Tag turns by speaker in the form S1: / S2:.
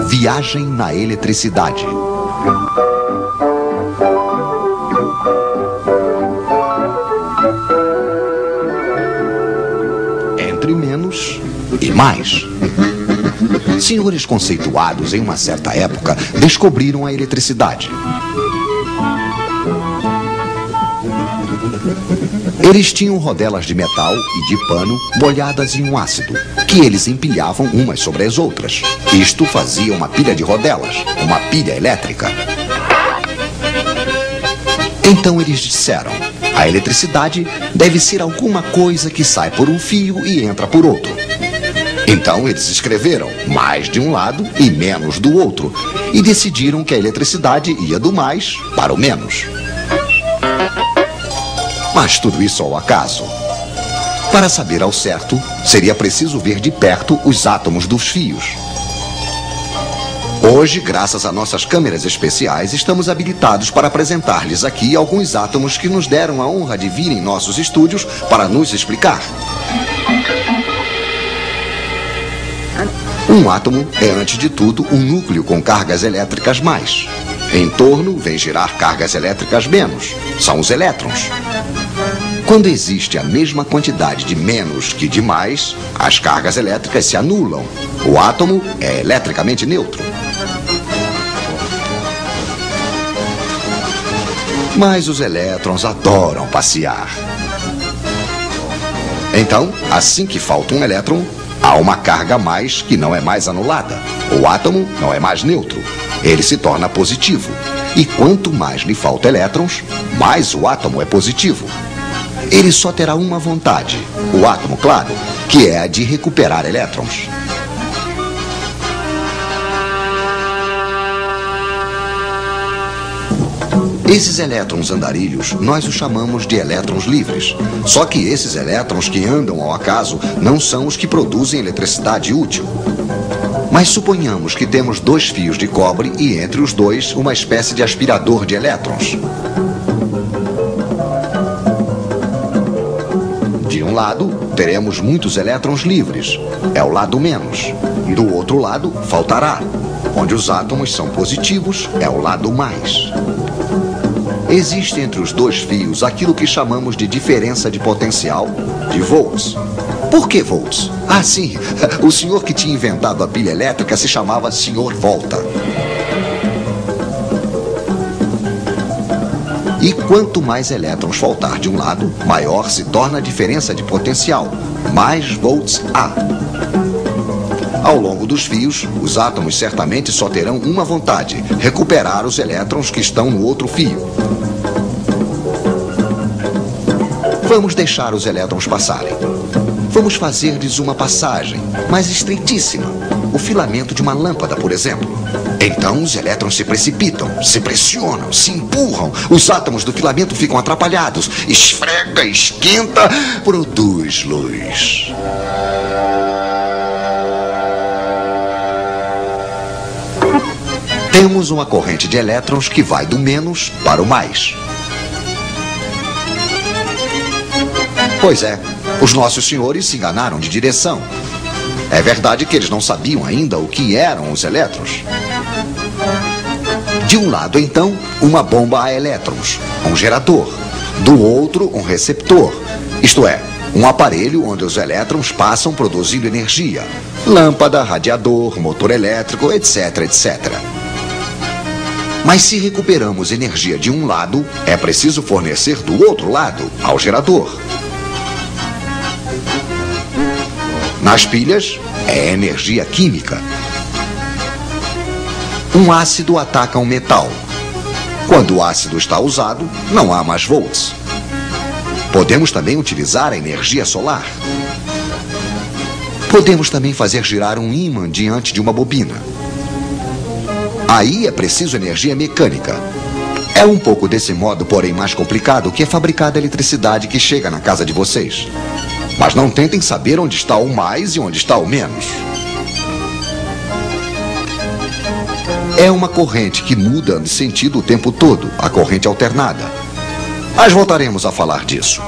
S1: Viagem na eletricidade. Entre menos e mais. Senhores conceituados em uma certa época descobriram a eletricidade. Eles tinham rodelas de metal e de pano molhadas em um ácido, que eles empilhavam umas sobre as outras. Isto fazia uma pilha de rodelas, uma pilha elétrica. Então eles disseram: a eletricidade deve ser alguma coisa que sai por um fio e entra por outro. Então eles escreveram mais de um lado e menos do outro, e decidiram que a eletricidade ia do mais para o menos. Mas tudo isso ao acaso. Para saber ao certo, seria preciso ver de perto os átomos dos fios. Hoje, graças a nossas câmeras especiais, estamos habilitados para apresentar-lhes aqui alguns átomos que nos deram a honra de vir em nossos estúdios para nos explicar. Um átomo é, antes de tudo, um núcleo com cargas elétricas mais. Em torno, vem girar cargas elétricas menos. São os elétrons. Quando existe a mesma quantidade de menos que de mais, as cargas elétricas se anulam. O átomo é eletricamente neutro. Mas os elétrons adoram passear. Então, assim que falta um elétron, há uma carga a mais que não é mais anulada. O átomo não é mais neutro. Ele se torna positivo. E quanto mais lhe falta elétrons, mais o átomo é positivo. Ele só terá uma vontade, o átomo, claro, que é a de recuperar elétrons. Esses elétrons andarilhos, nós os chamamos de elétrons livres. Só que esses elétrons que andam ao acaso não são os que produzem eletricidade útil. Mas suponhamos que temos dois fios de cobre e entre os dois uma espécie de aspirador de elétrons. De um lado, teremos muitos elétrons livres. É o lado menos. Do outro lado, faltará. Onde os átomos são positivos, é o lado mais. Existe entre os dois fios aquilo que chamamos de diferença de potencial, de volts. Por que volts? Ah, sim, o senhor que tinha inventado a pilha elétrica se chamava Sr. Volta. E quanto mais elétrons faltar de um lado, maior se torna a diferença de potencial, mais volts há. Ao longo dos fios, os átomos certamente só terão uma vontade: recuperar os elétrons que estão no outro fio. Vamos deixar os elétrons passarem. Vamos fazer-lhes uma passagem, mas estreitíssima. O filamento de uma lâmpada, por exemplo. Então os elétrons se precipitam, se pressionam, se empurram. Os átomos do filamento ficam atrapalhados. Esfrega, esquenta, produz luz. Temos uma corrente de elétrons que vai do menos para o mais. Pois é, os nossos senhores se enganaram de direção. É verdade que eles não sabiam ainda o que eram os elétrons. De um lado, então, uma bomba a elétrons, um gerador. Do outro, um receptor, isto é, um aparelho onde os elétrons passam produzindo energia. Lâmpada, radiador, motor elétrico, etc, etc. Mas se recuperamos energia de um lado, é preciso fornecer do outro lado, ao gerador. Nas pilhas, é energia química. Um ácido ataca um metal. Quando o ácido está usado, não há mais volts. Podemos também utilizar a energia solar. Podemos também fazer girar um ímã diante de uma bobina. Aí é preciso energia mecânica. É um pouco desse modo, porém mais complicado, que é fabricada a eletricidade que chega na casa de vocês. Mas não tentem saber onde está o mais e onde está o menos. É uma corrente que muda de sentido o tempo todo, a corrente alternada. Mas voltaremos a falar disso.